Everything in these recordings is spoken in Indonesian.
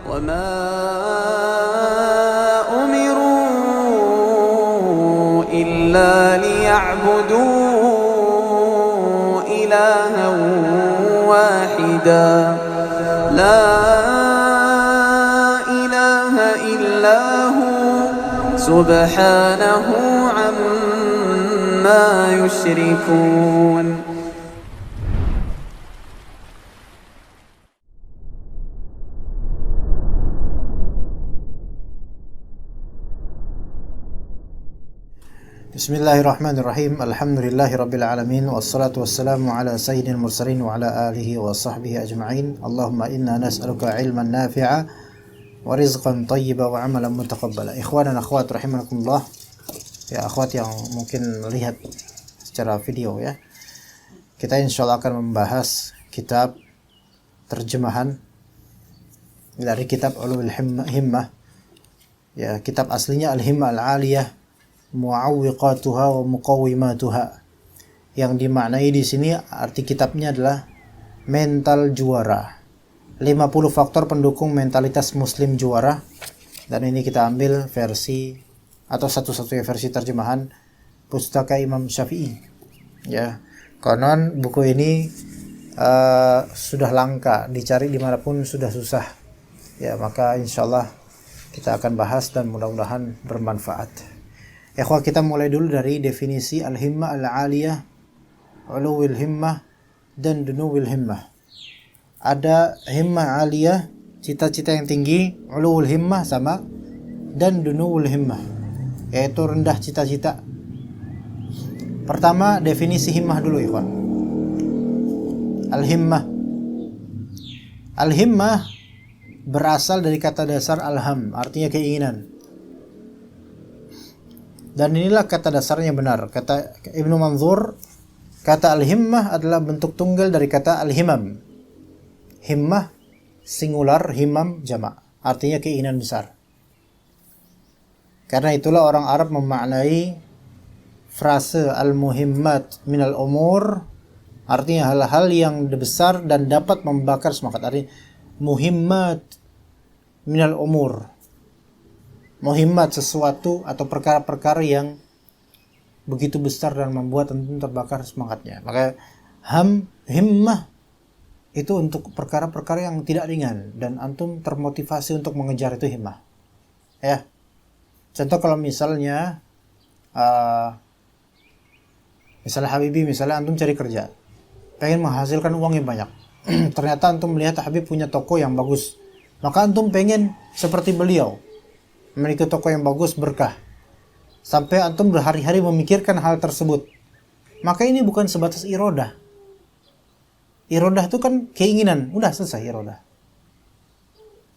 وما أمروا إلا ليعبدوا إلها واحدا لا إله إلا هو سبحانه عما يشركون. Bismillahirrahmanirrahim. Alhamdulillahirabbil alamin wassalatu wassalamu ala sayyidil mursalin wa ala alihi wa sahbihi ajma'in. Allahumma inna nas'aluka ilman nafi'a wa rizqan thayyiban wa amalan mutaqabbala. Ikhwan dan akhwat rahimakumullah. Ya, akhwat yang mungkin melihat secara video ya. Kita insyaallah akan membahas kitab terjemahan dari kitab Ulul Himmah. Ya, kitab aslinya Al-Himmah Al-Aliyah Mu'awwiqatuha wa muqawwimatuha. Yang dimaknai di sini arti kitabnya adalah mental juara. 50 faktor pendukung mentalitas muslim juara. Dan ini kita ambil versi atau satu-satunya versi terjemahan Pustaka Imam Syafi'i. Ya, konon buku ini sudah langka, dicari dimanapun sudah susah. Ya, maka insyaallah kita akan bahas dan mudah-mudahan bermanfaat. Ikhwah, kita mulai dulu dari definisi Al-Himmah Al-Aliyah, Uluwil Himmah, dan Dunuwil Himmah. Ada himmah aliyah, cita-cita yang tinggi, Uluwil Himmah sama, dan Dunuwil Himmah, yaitu rendah cita-cita. Pertama, definisi himmah dulu ikhwah. Al-Himmah. Al-Himmah berasal dari kata dasar al-ham, artinya keinginan. Dan inilah kata dasarnya benar. Kata Ibnu Manzur, kata al-himmah adalah bentuk tunggal dari kata al-himam. Himmah singular, himam jamak. Artinya keinginan besar. Karena itulah orang Arab memaknai frase al-muhimmat minal umur, artinya hal-hal yang besar dan dapat membakar semangat. Artinya muhimmat minal umur. Muhimmat sesuatu atau perkara-perkara yang begitu besar dan membuat antum terbakar semangatnya. Maka himmah itu untuk perkara-perkara yang tidak ringan dan antum termotivasi untuk mengejar itu himmah. Ya. Contoh kalau misalnya Habibi, misalnya antum cari kerja, pengen menghasilkan uang yang banyak. Ternyata antum melihat Habib punya toko yang bagus. Maka antum pengen seperti beliau, memiliki toko yang bagus, berkah. Sampai antum berhari-hari memikirkan hal tersebut. Maka ini bukan sebatas irodah. Irodah itu kan keinginan, udah selesai irodah.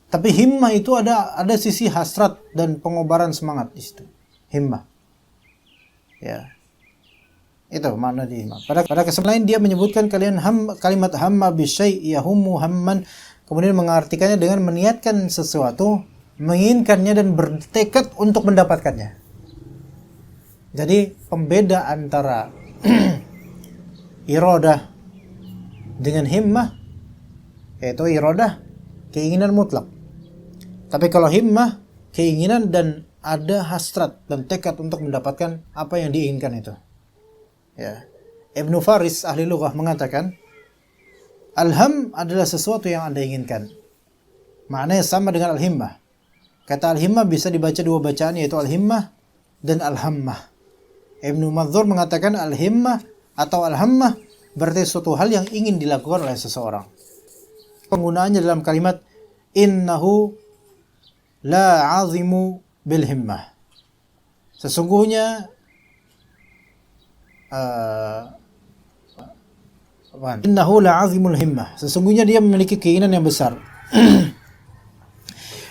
Tapi himmah itu ada sisi hasrat dan pengobaran semangat di situ. Himmah. Ya. Itu makna di himmah. Pada kesempatan lain dia menyebutkan kalimat hamma bisyai' yahummu hamman, kemudian mengartikannya dengan meniatkan sesuatu, menginginkannya dan bertekad untuk mendapatkannya. Jadi pembeda antara iradah dengan himmah, yaitu iradah keinginan mutlak. Tapi kalau himmah keinginan dan ada hasrat dan tekad untuk mendapatkan apa yang diinginkan itu. Ya. Ibnu Faris ahli lughah mengatakan al-ham adalah sesuatu yang Anda inginkan. Maknanya sama dengan al-himmah. Kata al-himmah bisa dibaca dua bacaan, yaitu al-himmah dan al-hammah. Ibnu Manzur mengatakan al-himmah atau al-hammah berarti suatu hal yang ingin dilakukan oleh seseorang. Penggunaannya dalam kalimat innahu la azimu bil himmah. Sesungguhnya innahu la azimul himmah. Sesungguhnya dia memiliki keinginan yang besar.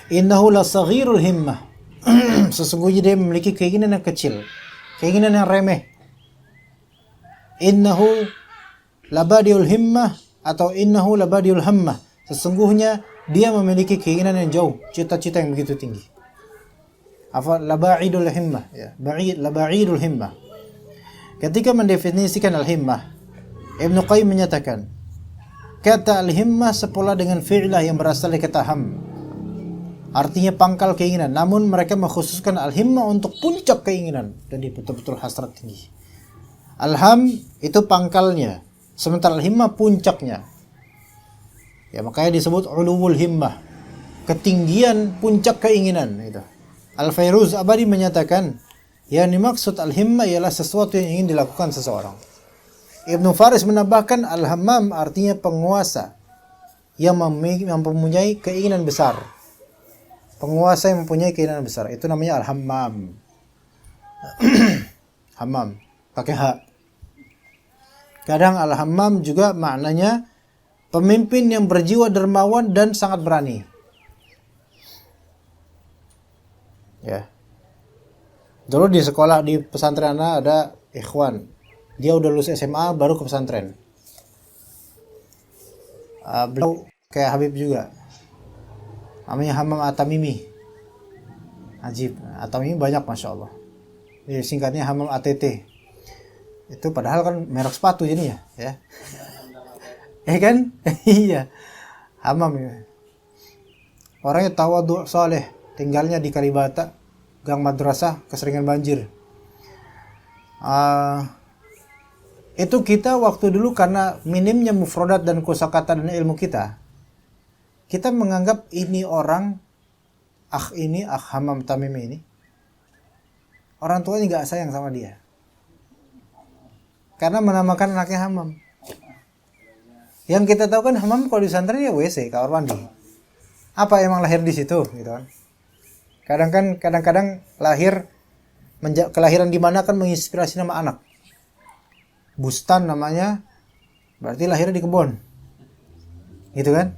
Innahu la saghirul himmah. Sesungguhnya dia memiliki keinginan yang kecil, keinginan yang remeh. Innahu labadiul himmah atau innahu labadiul hammah. Sesungguhnya dia memiliki keinginan yang jauh, cita-cita yang begitu tinggi. Apa labaidul himmah ya, labaidul himmah. Ketika mendefinisikan al-himmah, Ibnu Qayyim menyatakan kata al-himmah sepola dengan fi'lah yang berasal dari kata ham. artinya pangkal keinginan, namun mereka mengkhususkan al-himmah untuk puncak keinginan, jadi betul-betul hasrat tinggi. Al-ham itu pangkalnya, sementara al-himmah puncaknya. Ya, makanya disebut uluwul himmah, ketinggian puncak keinginan itu. Al-Fairuz Abadi menyatakan, yang dimaksud al-himmah ialah sesuatu yang ingin dilakukan seseorang. Ibnu Faris menambahkan al-hammam artinya penguasa yang mempunyai keinginan besar. Penguasa yang mempunyai keinginan besar itu namanya al-hammam. Hammam pakai ha. Kadang al-hammam juga maknanya pemimpin yang berjiwa dermawan dan sangat berani. Ya. Dulu di sekolah di pesantren ada ikhwan. Dia udah lulus SMA baru ke pesantren. Beliau kayak Habib juga. Namanya Hammam At-Tamimi. Ajib. At-Tamimi banyak Masya Allah. Jadi singkatnya Hammam ATT. Itu padahal kan merek sepatu jadinya, ya. Kan? Iya. Hammam ya. Orangnya tawadhu saleh, tinggalnya di Kalibata, Gang Madrasah, keseringan banjir. Itu kita waktu dulu karena minimnya mufradat dan kosakata dan ilmu kita menganggap ini orang Hammam Tamimi ini orang tuanya nggak sayang sama dia karena menamakan anaknya Hammam. Yang kita tahu kan Hammam kalau di pesantren ya WC, kamar mandi. Apa emang lahir di situ gitu kan? Kadang-kadang kelahiran di mana kan menginspirasi nama anak. Bustan namanya, berarti lahirnya di kebun. Gitu kan?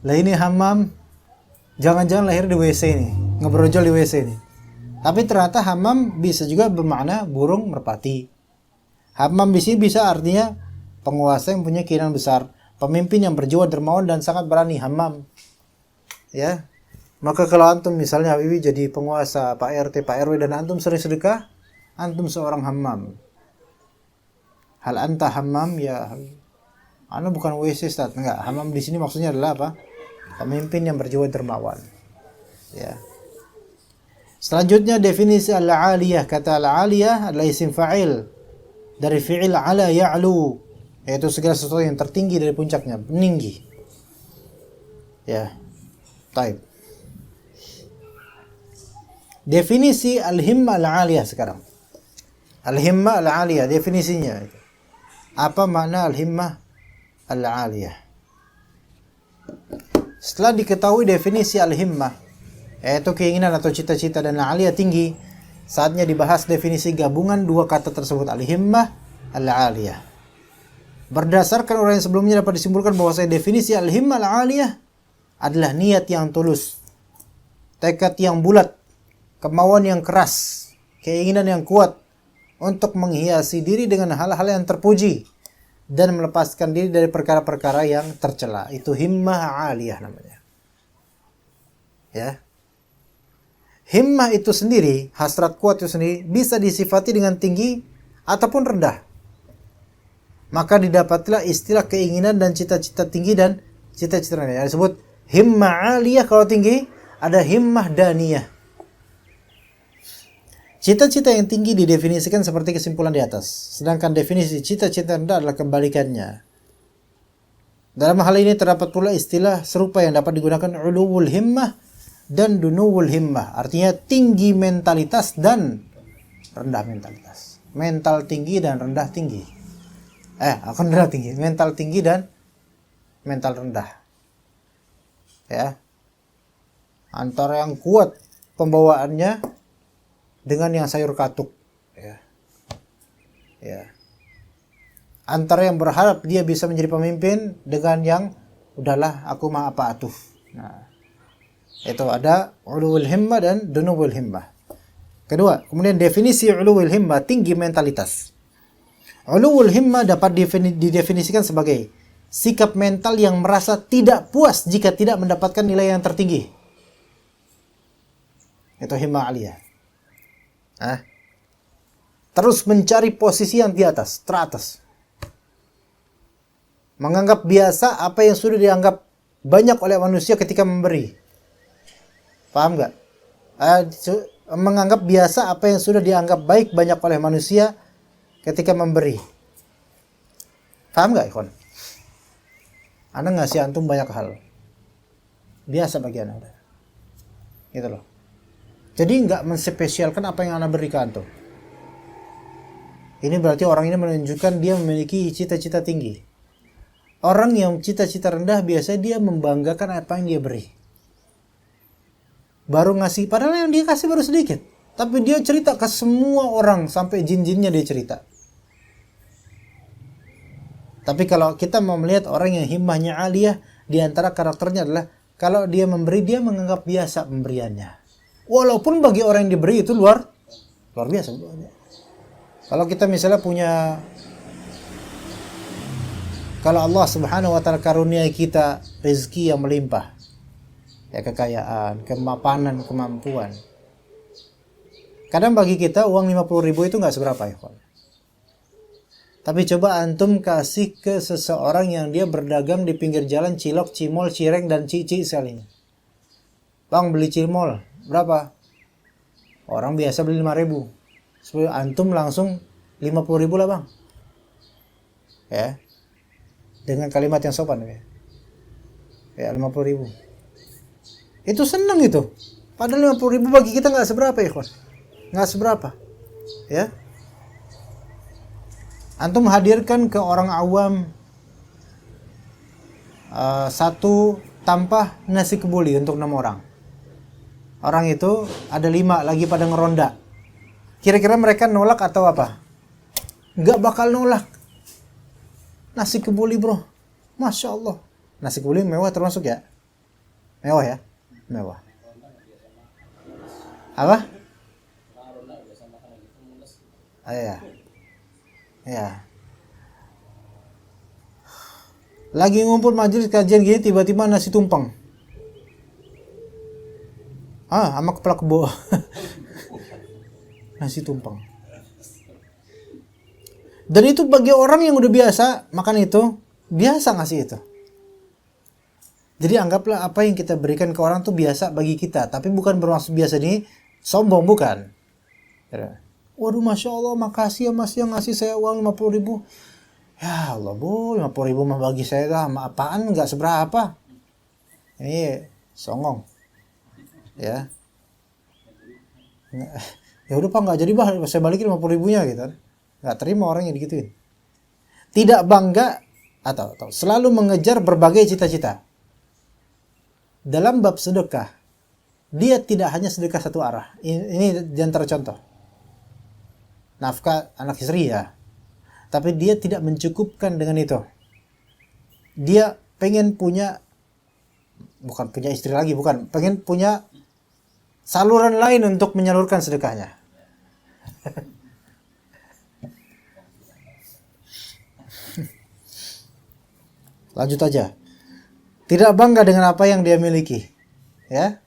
Lah ini Hammam, jangan-jangan lahir di WC nih, ngebrojol di WC nih. Tapi ternyata Hammam bisa juga bermakna burung merpati. Hammam di sini bisa artinya penguasa yang punya keinginan besar, pemimpin yang berjiwa dermawan dan sangat berani, Hammam. Ya. Maka kalau antum misalnya Habibi jadi penguasa, Pak RT, Pak RW dan antum sering sedekah, antum seorang Hammam. Hal anta Hammam ya. Anu bukan WC Ustaz, enggak. Hammam di sini maksudnya adalah apa? Pemimpin yang berjiwa dermawan. Ya. Selanjutnya definisi al-aliyah. Kata al-aliyah adalah isim fa'il dari fi'il ala ya'lu, yaitu segala sesuatu yang tertinggi dari puncaknya, meninggi. Ya. Taib. Definisi al-himmah al-aliyah sekarang. Al-himmah al-aliyah definisinya. Apa makna al-himmah al-aliyah? Setelah diketahui definisi al-himmah, yaitu keinginan atau cita-cita, dan al-aliyah tinggi, saatnya dibahas definisi gabungan dua kata tersebut, al-himmah al-aliyah. Berdasarkan uraian sebelumnya dapat disimpulkan bahwa definisi al-himmah al-aliyah adalah niat yang tulus, tekad yang bulat, kemauan yang keras, keinginan yang kuat untuk menghiasi diri dengan hal-hal yang terpuji dan melepaskan diri dari perkara-perkara yang tercela. Itu himmah aliyah namanya. Ya. Himmah itu sendiri, hasrat kuat itu sendiri bisa disifati dengan tinggi ataupun rendah. Maka didapatlah istilah keinginan dan cita-cita tinggi dan cita-cita rendah. Disebut himmah aliyah kalau tinggi, ada himmah daniyah. Cita-cita yang tinggi didefinisikan seperti kesimpulan di atas. Sedangkan definisi cita-cita rendah adalah kebalikannya. Dalam hal ini terdapat pula istilah serupa yang dapat digunakan uluwul himmah dan dunuwul himmah. Artinya tinggi mentalitas dan rendah mentalitas. Mental tinggi dan rendah tinggi. Rendah tinggi. Mental tinggi dan mental rendah. Ya. Antara yang kuat pembawaannya dengan yang sayur katuk, ya. Antara yang berharap dia bisa menjadi pemimpin dengan yang udahlah aku mah apa atuh. Nah, itu ada uluwul himmah dan dunuwul himmah. Kedua, kemudian definisi uluwul himmah, tinggi mentalitas. Uluwul himmah dapat didefinisikan sebagai sikap mental yang merasa tidak puas jika tidak mendapatkan nilai yang tertinggi. Itu himmah aliyah. Terus mencari posisi yang di atas, teratas. Menganggap biasa apa yang sudah dianggap banyak oleh manusia ketika memberi. Paham nggak? Menganggap biasa apa yang sudah dianggap baik banyak oleh manusia ketika memberi. Paham nggak, ikhwan? Anda ngasih antum banyak hal. Biasa bagi Anda. Gitu loh. Jadi nggak menspesialkan apa yang Anda berikan antum. Ini berarti orang ini menunjukkan dia memiliki cita-cita tinggi. Orang yang cita-cita rendah biasanya dia membanggakan apa yang dia beri. Baru ngasih, padahal yang dia kasih baru sedikit. Tapi dia cerita ke semua orang, sampai jin-jinnya dia cerita. Tapi kalau kita mau melihat orang yang himmahnya aliyah, di antara karakternya adalah kalau dia memberi, dia menganggap biasa pemberiannya. Walaupun bagi orang yang diberi itu luar biasa. Kalau kita misalnya punya, kalau Allah Subhanahu wa taala karuniai kita rezeki yang melimpah, ya kekayaan, kemapanan, kemampuan. Kadang bagi kita uang 50.000 itu nggak seberapa, ya kawan. Tapi coba antum kasih ke seseorang yang dia berdagang di pinggir jalan, cilok, cimol, cireng, dan cici sekalinya. Bang, beli cimol, berapa? Orang biasa beli 5.000. Sebelum antum langsung 50.000 lah bang. Ya. Dengan kalimat yang sopan ya. Ya 50.000. Itu seneng itu. Padahal 50.000 bagi kita nggak seberapa ya kawan. Nggak seberapa. Ya. Antum hadirkan ke orang awam satu tampah nasi kebuli untuk 6 orang. Orang itu ada 5 lagi pada ngeronda. Kira-kira mereka nolak atau apa? Nggak bakal nolak. Nasi kebuli bro. Masya Allah. Nasi kebuli mewah termasuk ya? Mewah ya? Mewah. Apa? Iya. Ya. Lagi ngumpul majelis kajian gini tiba-tiba nasi tumpeng. Sama kepala kebo. Nasi tumpeng. Dan itu bagi orang yang udah biasa makan itu, biasa ngasih itu. Jadi anggaplah apa yang kita berikan ke orang tuh biasa bagi kita, tapi bukan bermaksud biasa ini sombong, bukan. Waduh, Masya Allah, makasih ya mas yang ngasih saya uang 50.000. Ya Allah bu, 50.000 mah bagi saya dah, apaan nggak seberapa. Ini songong. Ya. Ya udah pak, nggak jadi bah, saya balikin 50.000-nya gitu. Nggak terima orang yang digituin. Tidak bangga atau selalu mengejar berbagai cita-cita. Dalam bab sedekah, dia tidak hanya sedekah satu arah. Ini di antara contoh. Nafkah anak istri ya. Tapi dia tidak mencukupkan dengan itu. Dia pengen punya, bukan punya istri lagi, bukan. Pengen punya saluran lain untuk menyalurkan sedekahnya. Lanjut aja. Tidak bangga dengan apa yang dia miliki, ya.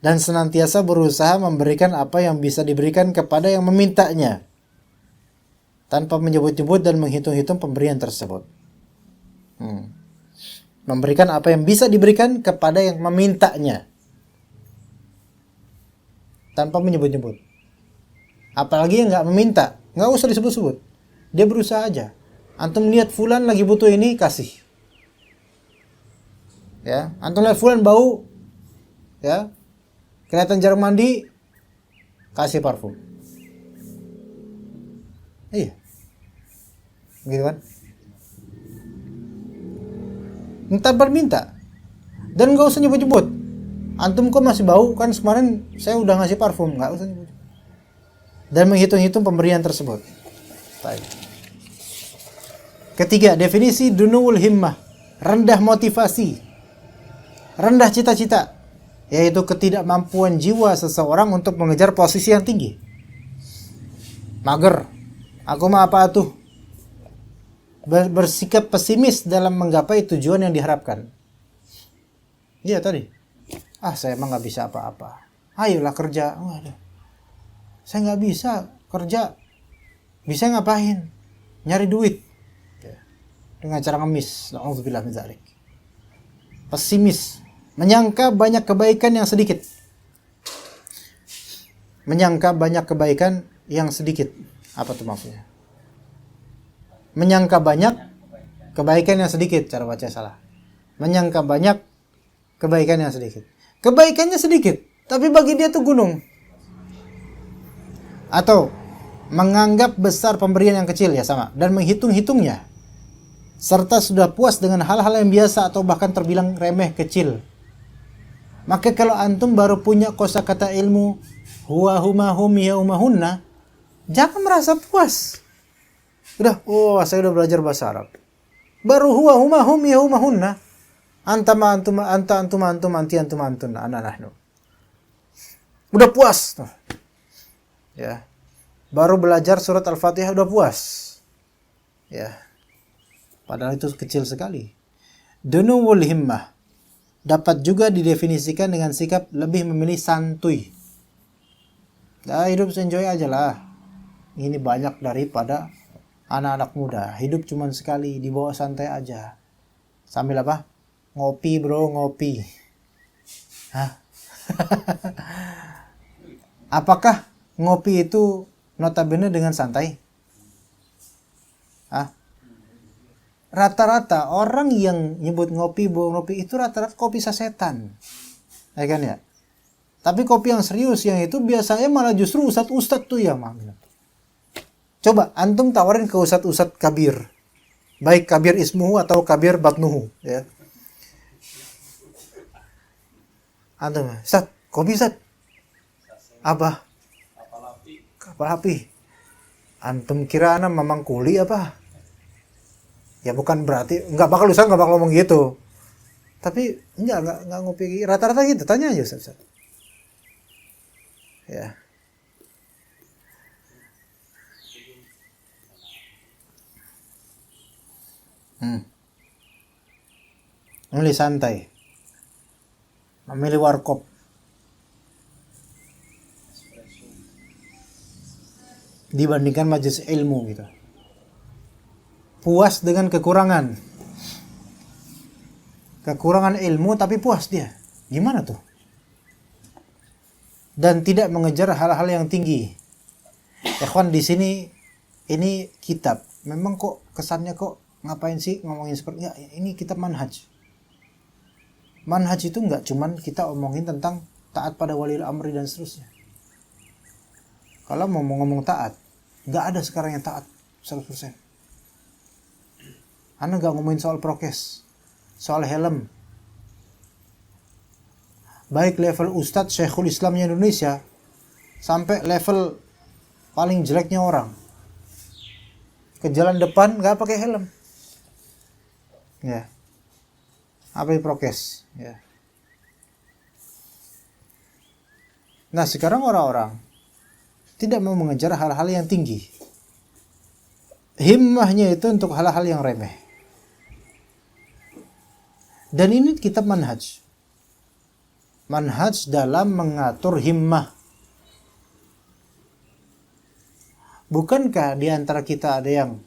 Dan senantiasa berusaha memberikan apa yang bisa diberikan kepada yang memintanya, tanpa menyebut-nyebut dan menghitung-hitung pemberian tersebut. Memberikan apa yang bisa diberikan kepada yang memintanya, tanpa menyebut-nyebut. Apalagi yang nggak meminta, nggak usah disebut-sebut. Dia berusaha aja. Antum lihat fulan lagi butuh ini, kasih. Ya, antum lihat fulan bau, ya, kelihatan jarang mandi, kasih parfum. Iya, gitu kan? Tanpa minta, dan nggak usah nyebut-nyebut. Antum kok masih bau, kan kemarin saya udah ngasih parfum, nggak usah nyebut. Dan menghitung-hitung pemberian tersebut. Baik. Ketiga, definisi dunuul himmah, rendah motivasi, rendah cita-cita, yaitu ketidakmampuan jiwa seseorang untuk mengejar posisi yang tinggi. Mager, aku mah apa tuh? Bersikap pesimis dalam menggapai tujuan yang diharapkan. Iya tadi. Saya emang nggak bisa apa-apa. Ayolah kerja. Saya nggak bisa kerja. Bisa ngapain? Nyari duit. Dengan cara ngemis. Na'udzubillah min dzalik. pesimis, menyangka banyak kebaikan yang sedikit. Menyangka banyak kebaikan yang sedikit. Apa tuh maksudnya? Menyangka banyak kebaikan yang sedikit, cara baca salah. Menyangka banyak kebaikan yang sedikit. Kebaikannya sedikit, tapi bagi dia tuh gunung. Atau menganggap besar pemberian yang kecil, ya sama, dan menghitung-hitungnya, serta sudah puas dengan hal-hal yang biasa atau bahkan terbilang remeh kecil. Maka kalau antum baru punya kosakata ilmu huwa huma hum ya umahunna, jangan merasa puas. Udah, saya udah belajar bahasa Arab. Baru huwa huma hum ya umahunna, antum ana nahnu. Udah puas tuh. Ya. Baru belajar surat Al-Fatihah udah puas. Ya. Padahal itu kecil sekali. Dunuwul himmah dapat juga didefinisikan dengan sikap lebih memilih santuy. Nah, hidup enjoy aja lah. Ini banyak daripada anak-anak muda. Hidup cuma sekali, dibawa santai aja. Sambil apa? Ngopi bro, ngopi. Hah? Apakah ngopi itu notabene dengan santai? Hah? Rata-rata orang yang nyebut ngopi, bawa ngopi itu rata-rata kopi sasetan. Ya kan ya? Tapi kopi yang serius yang itu biasanya malah justru ustadz-ustadz tuh yang manggil. Coba antum tawarin ke ustadz-ustadz kabir. Baik kabir ismuhu atau kabir batnuhu, ya. Antum, Ustadz, kopi Ustadz. Apa? Kapal api. Antum kira ana mamang kuli apa? Ya bukan berarti enggak bakal ngomong gitu. Tapi enggak ngopi rata-rata gitu. Tanya aja Ustaz. Ya. Memilih santai. Memilih warkop. Dibandingkan majelis ilmu gitu. Puas dengan kekurangan ilmu tapi puas dia. Gimana tuh? Dan tidak mengejar hal-hal yang tinggi. Ikhwan, di sini ini kitab. Memang kok kesannya kok ngapain sih ngomongin seperti ya, ini kitab manhaj. Manhaj itu enggak cuman kita omongin tentang taat pada waliul amri dan seterusnya. Kalau mau ngomong taat, enggak ada sekarang yang taat 100%. Anda enggak ngomongin soal prokes, soal helm. Baik level Ustadz Syekhul Islamnya Indonesia sampai level paling jeleknya orang. Ke jalan depan enggak pakai helm. Ya. Apa prokes, ya. Nah, sekarang orang-orang tidak mau mengejar hal-hal yang tinggi. Himmahnya itu untuk hal-hal yang remeh. Dan ini kitab manhaj. Manhaj dalam mengatur himmah. Bukankah di antara kita ada yang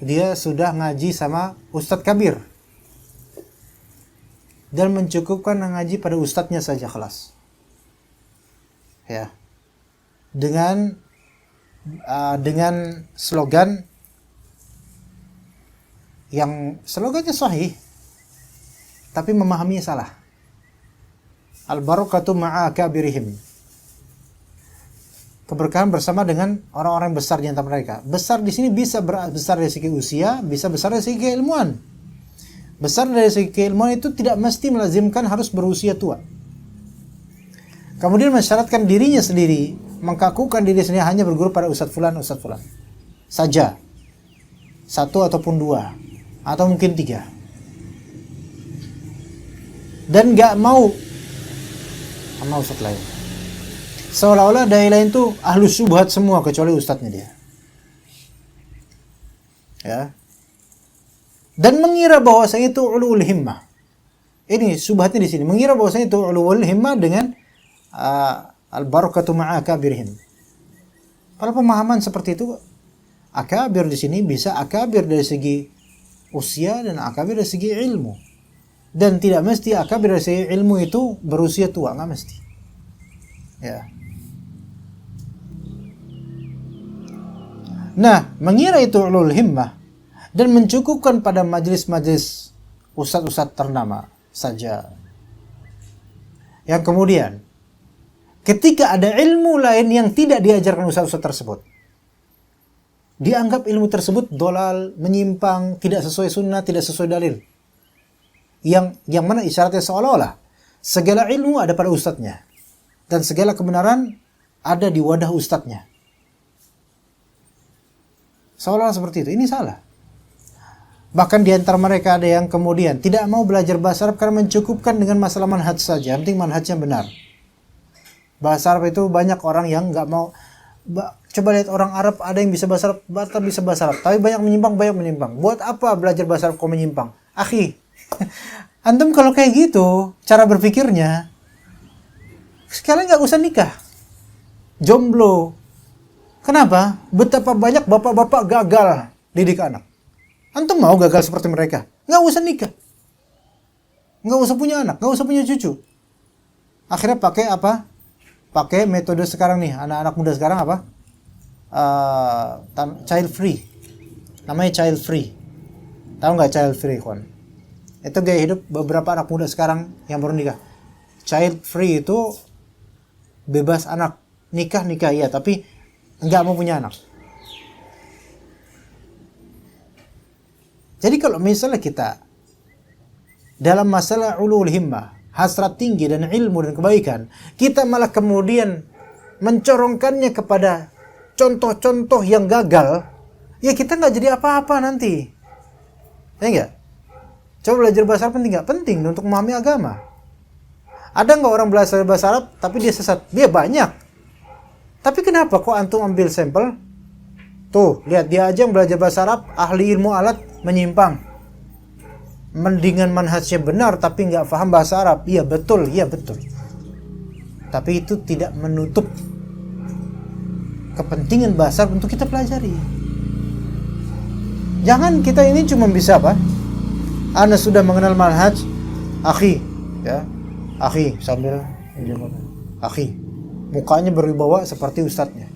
dia sudah ngaji sama Ustadz Kabir dan mencukupkan ngaji pada ustadznya saja kelas, ya, dengan slogan yang slogannya sahih tapi memahaminya salah. Al-barakatu ma'a akabirihim. Keberkahan bersama dengan orang-orang besar di antara mereka. Besar di sini bisa besar dari segi usia, bisa besar dari segi keilmuan. Besar dari segi keilmuan itu tidak mesti melazimkan harus berusia tua. Kemudian mensyaratkan dirinya sendiri, mengkakukan diri sendiri hanya berguru pada Ustadz Fulan saja. Satu ataupun dua, atau mungkin tiga. Dan gak mau sama Ustadz lain. Seolah-olah dai lain tuh ahlu syubhat semua kecuali ustadznya dia. Ya. Dan mengira bahwasanya itu ulul himmah. Ini syubhatnya di sini. Mengira bahwasanya itu ulul himmah dengan al-barakatu ma'a akabirihim. Kalau pemahaman seperti itu, akabir di sini bisa akabir dari segi usia dan akabir dari segi ilmu. Dan tidak mesti akabir dari ilmu itu berusia tua, nggak mesti. Ya. Nah, mengira itu ulul himmah dan mencukupkan pada majelis-majelis ustadz-ustadz ternama saja. Yang kemudian, ketika ada ilmu lain yang tidak diajarkan ustadz-ustadz tersebut, dianggap ilmu tersebut dolal, menyimpang, tidak sesuai sunnah, tidak sesuai dalil. Yang mana isyaratnya seolah-olah segala ilmu ada pada ustadznya dan segala kebenaran ada di wadah ustadznya. Seolah-olah seperti itu. Ini salah. Bahkan di antara mereka ada yang kemudian tidak mau belajar bahasa Arab karena mencukupkan dengan masalah manhaj saja. Yang penting manhajnya benar. Bahasa Arab itu banyak orang yang nggak mau. Coba lihat orang Arab, ada yang bisa bahasa Arab, bisa bahasa Arab, tapi banyak menyimpang. Buat apa belajar bahasa Arab kok menyimpang? Akhi, antum kalau kayak gitu cara berpikirnya, sekalian nggak usah nikah, jomblo. Kenapa? Betapa banyak bapak-bapak gagal didik anak. Antum mau gagal seperti mereka? Nggak usah nikah, nggak usah punya anak, nggak usah punya cucu. Akhirnya pakai apa? Pakai metode sekarang nih, anak-anak muda sekarang apa? Child free. Namanya child free. Tahu nggak child free, kawan? Itu gaya hidup beberapa anak muda sekarang yang baru nikah. Child free itu bebas anak, nikah ya, tapi nggak mau punya anak. Jadi kalau misalnya kita dalam masalah ulul himmah, hasrat tinggi dan ilmu dan kebaikan, kita malah kemudian mencorongkannya kepada contoh-contoh yang gagal, ya kita nggak jadi apa-apa nanti. Ya enggak? Coba belajar bahasa Arab penting nggak? Penting untuk memahami agama. Ada nggak orang belajar bahasa Arab tapi dia sesat? Dia banyak. Tapi kenapa kok antum ambil sampel? Tuh, lihat dia aja yang belajar bahasa Arab, ahli ilmu alat, menyimpang. Mendingan manhajnya benar tapi nggak paham bahasa Arab. Iya betul. Tapi itu tidak menutup kepentingan bahasa Arab untuk kita pelajari. Jangan kita ini cuma bisa apa? Anda sudah mengenal manhaj, akhi, ya, akhi sambil akhi, mukanya berwibawa seperti ustadznya.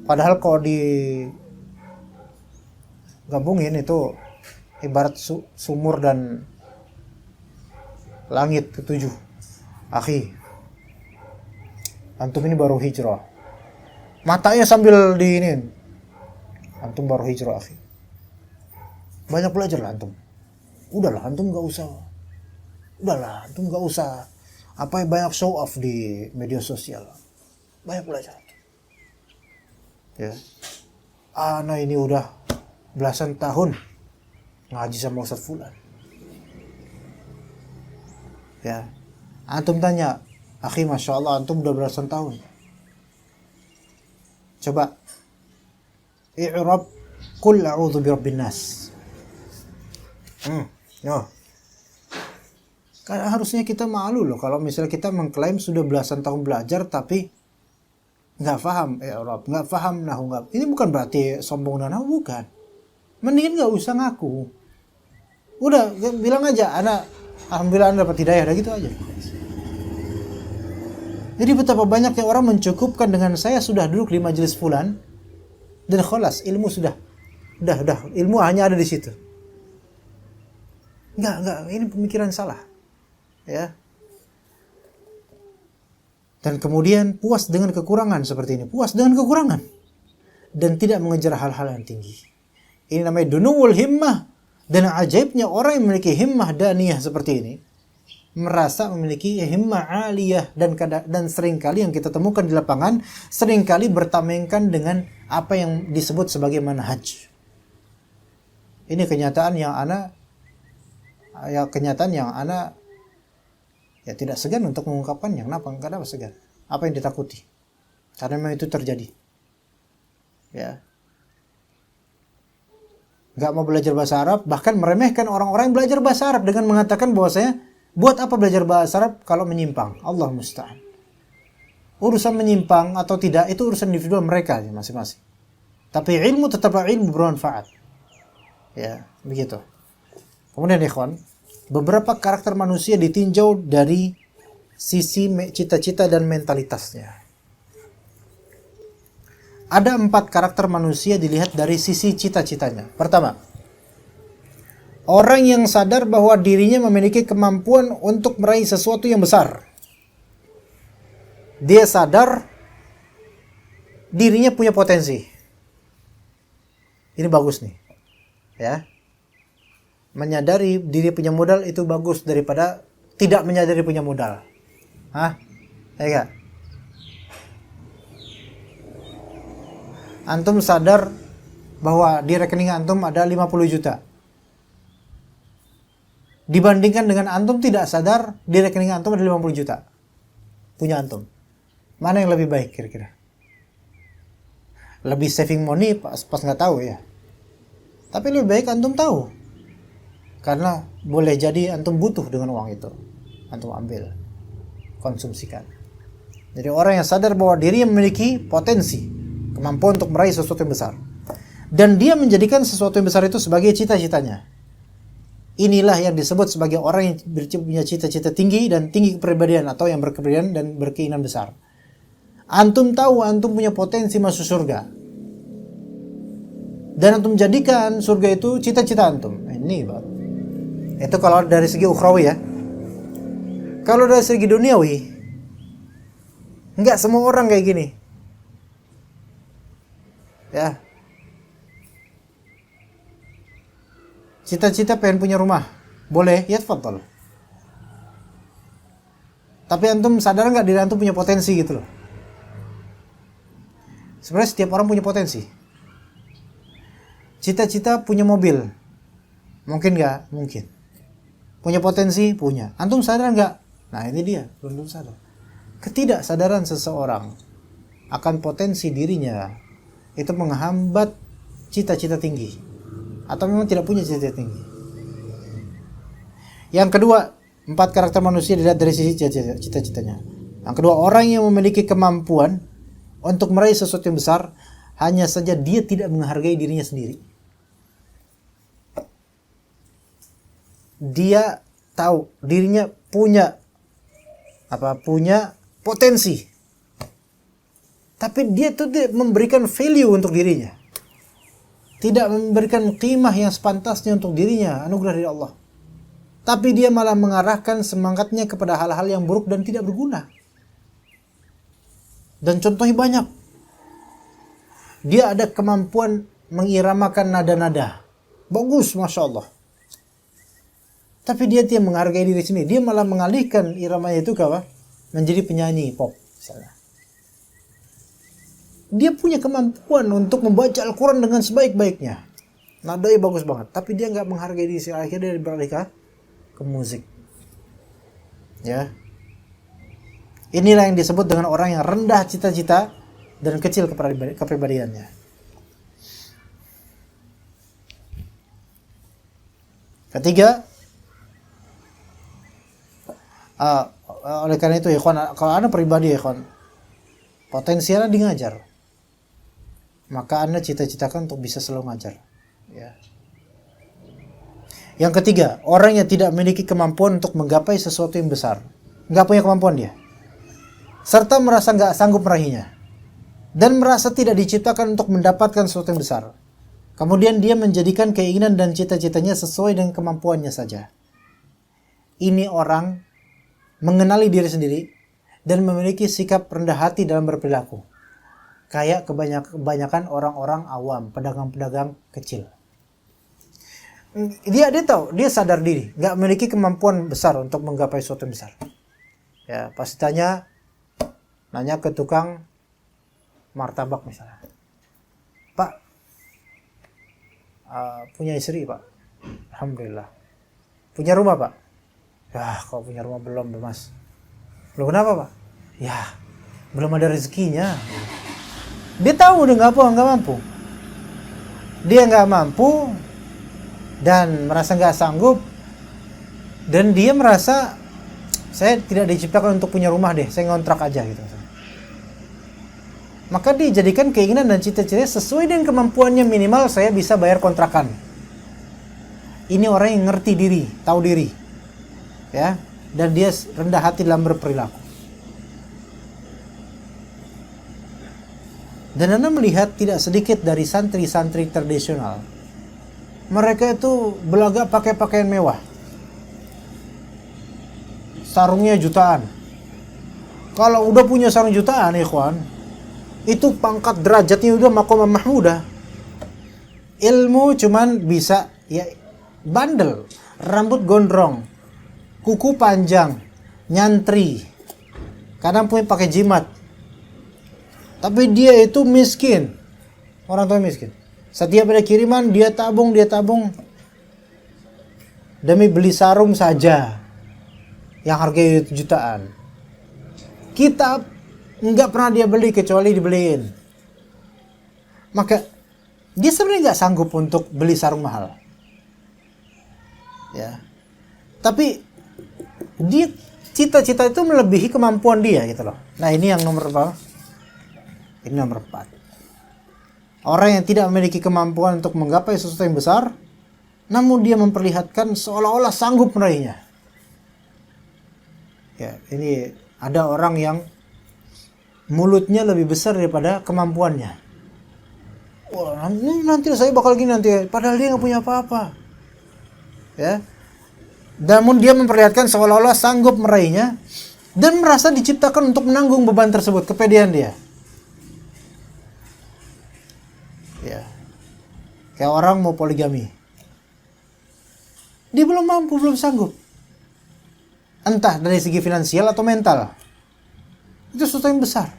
Padahal kalau di gabungin itu ibarat sumur dan langit ketujuh. Akhi, antum ini baru hijrah. Matanya sambil diinin. Antum baru hijrah, akhi. Banyak belajar lah antum. Udahlah, antum nggak usah. Apa yang banyak show off di media sosial. Banyak belajar. Ya. Ana ini udah belasan tahun ngaji sama Ustaz Fulan. Ya. Antum tanya, akhi, masya Allah, antum udah belasan tahun. Coba i'rab qul a'udzu birabbin nas. No. Karena harusnya kita malu loh kalau misalnya kita mengklaim sudah belasan tahun belajar tapi nggak paham i'rab, nggak paham nahwu, nggak. Ini bukan berarti sombong dan nahwu, bukan. Mendingan nggak usah ngaku. Udah bilang aja, alhamdulillah anda dapat hidayah, udah gitu aja. Jadi betapa banyaknya orang mencukupkan dengan saya sudah duduk di majelis fulan dan khalas, ilmu sudah ilmu hanya ada di situ. Enggak, ini pemikiran salah. Ya. Dan kemudian puas dengan kekurangan seperti ini, puas dengan kekurangan dan tidak mengejar hal-hal yang tinggi. Ini namanya dunuwul himmah. Dan ajaibnya orang yang memiliki himmah daniyah seperti ini merasa memiliki himmah aliyah, dan seringkali yang kita temukan di lapangan seringkali bertamengkan dengan apa yang disebut sebagai manhaj. Ini kenyataan yang ana ya tidak segan untuk mengungkapkannya. Kenapa segan? Apa yang ditakuti? Karena memang itu terjadi. Ya. Gak mau belajar bahasa Arab, bahkan meremehkan orang-orang yang belajar bahasa Arab dengan mengatakan bahwasanya buat apa belajar bahasa Arab kalau menyimpang? Allah musta'an. Urusan menyimpang atau tidak itu urusan individual mereka masing-masing. Tapi ilmu tetaplah ilmu bermanfaat. Ya, begitu. Kemudian ikhwan, beberapa karakter manusia ditinjau dari sisi cita-cita dan mentalitasnya. Ada 4 karakter manusia dilihat dari sisi cita-citanya. Pertama, orang yang sadar bahwa dirinya memiliki kemampuan untuk meraih sesuatu yang besar. Dia sadar dirinya punya potensi. Ini bagus nih. Ya. Menyadari diri punya modal itu bagus daripada tidak menyadari punya modal. Hah? Ya enggak? Antum sadar bahwa di rekening antum ada 50 juta. Dibandingkan dengan antum tidak sadar di rekening antum ada 50 juta. Punya antum. Mana yang lebih baik kira-kira? Lebih saving money pas nggak tahu ya. Tapi lebih baik antum tahu. Karena boleh jadi antum butuh dengan uang itu. Antum ambil. Konsumsikan. Jadi orang yang sadar bahwa dirinya memiliki potensi, kemampuan untuk meraih sesuatu yang besar. Dan dia menjadikan sesuatu yang besar itu sebagai cita-citanya. Inilah yang disebut sebagai orang yang punya cita-cita tinggi dan tinggi kepribadian atau yang berkepribadian dan berkeinginan besar. Antum tahu antum punya potensi masuk surga. Dan antum jadikan surga itu cita-cita antum. Ini baru. Itu kalau dari segi ukhrawi ya. Kalau dari segi duniawi, enggak semua orang kayak gini. Ya. Cita-cita pengen punya rumah. Boleh, ya tafadhol. Tapi antum sadar enggak diri antum punya potensi gitu loh. Sebenarnya setiap orang punya potensi. Cita-cita punya mobil. Mungkin enggak? Mungkin. Punya potensi? Punya. Antum sadar enggak? Nah ini dia, belum sadar. Ketidaksadaran seseorang akan potensi dirinya itu menghambat cita-cita tinggi. Atau memang tidak punya cita-cita tinggi. Yang kedua, 4 karakter manusia dilihat dari sisi cita-citanya. Yang kedua, orang yang memiliki kemampuan untuk meraih sesuatu yang besar, hanya saja dia tidak menghargai dirinya sendiri. Dia tahu dirinya punya potensi. Tapi dia tuh tidak memberikan value untuk dirinya. Tidak memberikan qimah yang sepantasnya untuk dirinya, anugerah dari Allah. Tapi dia malah mengarahkan semangatnya kepada hal-hal yang buruk dan tidak berguna. Dan contohnya banyak. Dia ada kemampuan mengiramakan nada-nada. Bagus, Masya Allah. Tapi dia tidak menghargai diri sendiri. Dia malah mengalihkan iramanya itu ke apa? Menjadi penyanyi pop, misalnya. Dia punya kemampuan untuk membaca Al-Quran dengan sebaik-baiknya. Nadanya bagus banget. Tapi dia nggak menghargai diri sendiri. Akhirnya dia beralih ke musik. Ya. Inilah yang disebut dengan orang yang rendah cita-cita dan kecil kepribadiannya. Ketiga, oleh karena itu ikhwan, kalau Anda pribadi ikhwan, potensialnya di ngajar, maka Anda cita-citakan untuk bisa selalu ngajar. Ya. Yang ketiga, orang yang tidak memiliki kemampuan untuk menggapai sesuatu yang besar, nggak punya kemampuan dia, serta merasa nggak sanggup meraihnya, dan merasa tidak diciptakan untuk mendapatkan sesuatu yang besar. Kemudian dia menjadikan keinginan dan cita-citanya sesuai dengan kemampuannya saja. Ini orang mengenali diri sendiri dan memiliki sikap rendah hati dalam berperilaku. Kayak kebanyakan orang-orang awam, pedagang-pedagang kecil. Dia tahu, dia sadar diri, nggak memiliki kemampuan besar untuk menggapai sesuatu yang besar. Ya, pasti nanya ke tukang martabak misalnya. Pak, punya istri Pak? Alhamdulillah. Punya rumah Pak? Ya, kalau punya rumah belum Mas. Belum kenapa Pak? Ya, belum ada rezekinya. Dia tahu udah nggak mampu. Dia nggak mampu dan merasa nggak sanggup. Dan dia merasa saya tidak diciptakan untuk punya rumah deh, saya ngontrak aja gitu. Maka dijadikan keinginan dan cita-citanya sesuai dengan kemampuannya, minimal saya bisa bayar kontrakan. Ini orang yang ngerti diri, tahu diri. ya, dan dia rendah hati dalam berperilaku. Dan Anda melihat tidak sedikit dari santri-santri tradisional, mereka itu belagak pakai pakaian mewah, sarungnya jutaan. Kalau udah punya sarung jutaan, ikhwan, itu pangkat derajatnya udah maqamah mahmudah. Ilmu cuman bisa ya bandel, rambut gondrong, kuku panjang, nyantri, kadang punya pakai jimat. Tapi dia itu miskin, orang tua miskin. Setiap ada kiriman dia tabung demi beli sarung saja yang harganya jutaan. Kitab nggak pernah dia beli kecuali dibeliin. Maka dia sebenarnya nggak sanggup untuk beli sarung mahal, ya. Tapi dia cita-cita itu melebihi kemampuan dia gitu loh. Nah ini yang nomor berapa? Ini nomor 4. Orang yang tidak memiliki kemampuan untuk menggapai sesuatu yang besar, namun dia memperlihatkan seolah-olah sanggup meraihnya. Ya, ini ada orang yang mulutnya lebih besar daripada kemampuannya. Wah, nanti saya bakal gini nanti, padahal dia nggak punya apa-apa. Ya, namun dia memperlihatkan seolah-olah sanggup meraihnya dan merasa diciptakan untuk menanggung beban tersebut, kepedean dia. Ya, kayak orang mau poligami, dia belum mampu, belum sanggup, entah dari segi finansial atau mental. Itu sesuatu yang besar,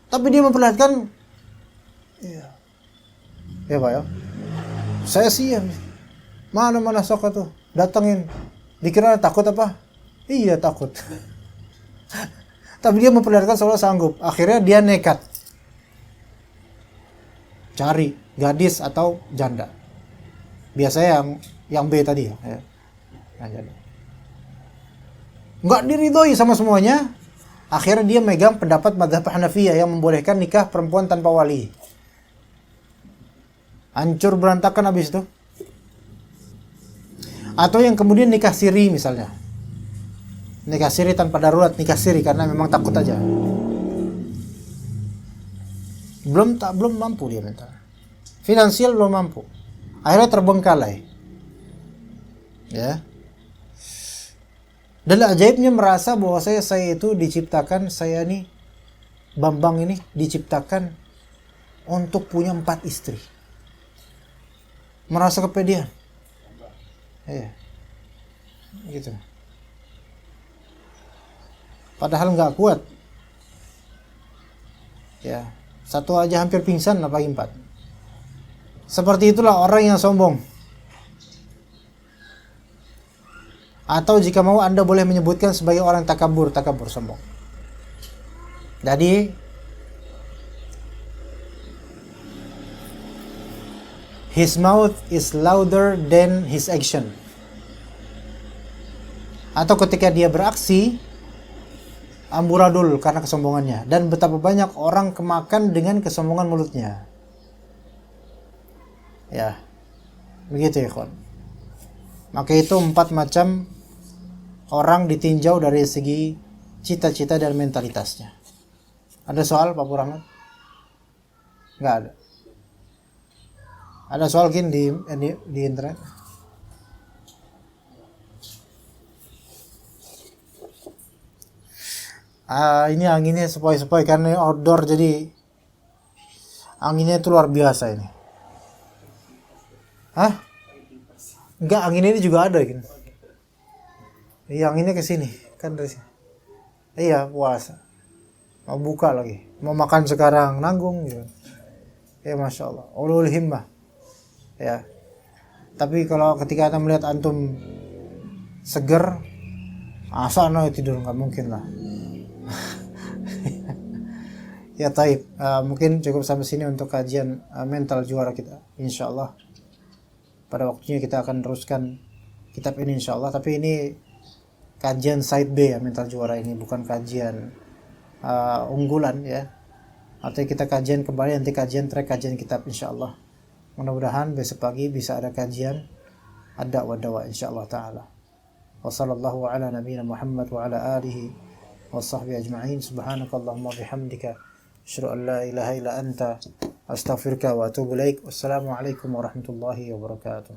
tapi dia memperlihatkan, ya Pak ya, saya siap, mana sok tuh datengin, dikira takut apa? Iya takut. Tapi dia memperlihatkan seolah sanggup. Akhirnya dia nekat cari gadis atau janda. Biasanya yang B tadi ya. Nggak diridhoi sama semuanya. Akhirnya dia megang pendapat mazhab Hanafiyah yang membolehkan nikah perempuan tanpa wali. Hancur berantakan habis itu. Atau yang kemudian nikah siri misalnya. Nikah siri tanpa darurat, nikah siri karena memang takut aja. Belum mampu dia mental. Finansial belum mampu. Akhirnya terbengkalai. Ya. Dan ajaibnya merasa bahwa saya itu diciptakan, saya nih Bambang ini diciptakan untuk punya 4 istri. Merasa kepedean. Iya. Gitu. Padahal nggak kuat. Ya. Satu aja hampir pingsan, apalagi 4. Seperti itulah orang yang sombong. Atau jika mau Anda boleh menyebutkan sebagai orang takabur sombong. Jadi his mouth is louder than his action. Atau ketika dia beraksi amburadul karena kesombongannya, dan betapa banyak orang kemakan dengan kesombongan mulutnya. Ya, begitu ya kawan. Maka itu 4 macam orang ditinjau dari segi cita-cita dan mentalitasnya. Ada soal Pak Purahman? Nggak ada. Ada soal gini di internet? Ini anginnya sepoi-sepoi karena outdoor, jadi anginnya itu luar biasa ini. Hah? Enggak, angin ini juga ada gitu. Iya, anginnya ke sini, kan dari sini. Iya, puasa. Mau buka lagi, mau makan sekarang, nanggung gitu. Ya Masya Allah, ulul himmah. Ya. Tapi kalau ketika Anda melihat antum seger, asal tidur, nggak mungkin lah. Ya taib, mungkin cukup sampai sini untuk kajian mental juara kita, insyaallah. Pada waktunya kita akan teruskan kitab ini insyaallah. Tapi ini kajian side B ya, mental juara ini, bukan kajian unggulan ya. Artinya kita kajian kembali, nanti kajian kitab insyaallah. Mudah-mudahan besok pagi bisa ada kajian ada wadawa insyaallah ta'ala. Wa sallallahu ala nabiyyina Muhammad wa ala alihi wa sahbihi ajma'in. Subhanakallahumma bihamdika asyhadu an la ilaha illa anta astaghfiruka wa atubu ilaik. Wassalamualaikum warahmatullahi wabarakatuh.